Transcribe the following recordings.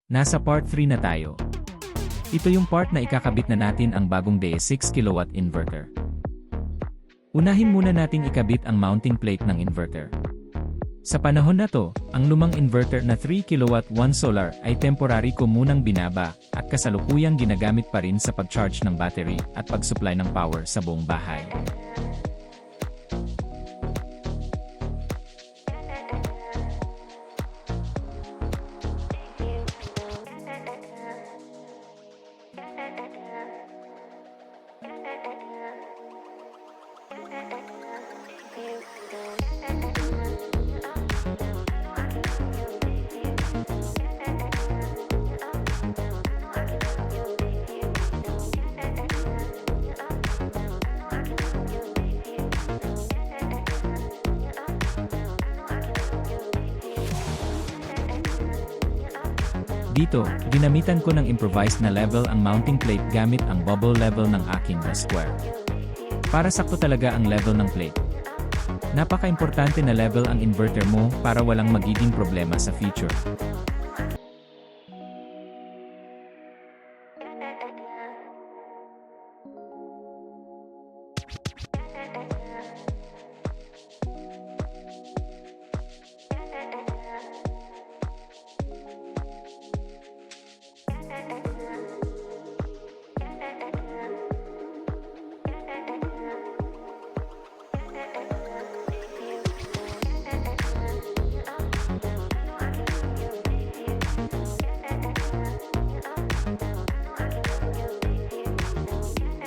Nasa part 3 na tayo. Ito yung part na ikakabit na natin ang bagong DE 6 kW inverter. Unahin muna nating ikabit ang mounting plate ng inverter. Sa panahon na to, ang lumang inverter na 3 kW 1 solar ay temporary ko munang binaba at kasalukuyang ginagamit pa rin sa pag-charge ng battery at pag-supply ng power sa buong bahay. Dito, ginamitan ko ng improvised na level ang mounting plate gamit ang bubble level ng aking na square. Para sakto talaga ang level ng plate. Napaka-importante na level ang inverter mo para walang magiging problema sa future.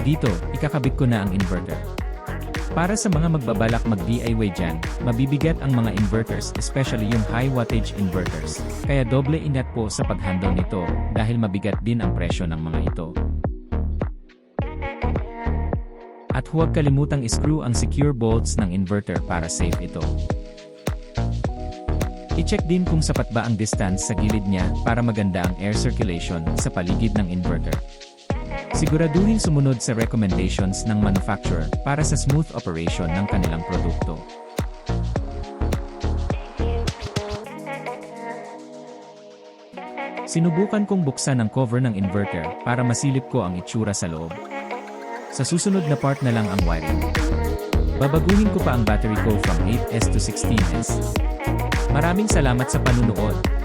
Dito, ikakabit ko na ang inverter. Para sa mga magbabalak mag-DIY dyan, mabibigat ang mga inverters, especially yung high wattage inverters. Kaya doble ingat po sa pag-handle nito, dahil mabigat din ang presyo ng mga ito. At huwag kalimutang i-screw ang secure bolts ng inverter para safe ito. I-check din kung sapat ba ang distance sa gilid niya para maganda ang air circulation sa paligid ng inverter. Siguraduhin sumunod sa recommendations ng manufacturer para sa smooth operation ng kanilang produkto. Sinubukan kong buksan ang cover ng inverter para masilip ko ang itsura sa loob. Sa susunod na part na lang ang wiring. Babaguhin ko pa ang battery ko from 8S to 16S. Maraming salamat sa panunood.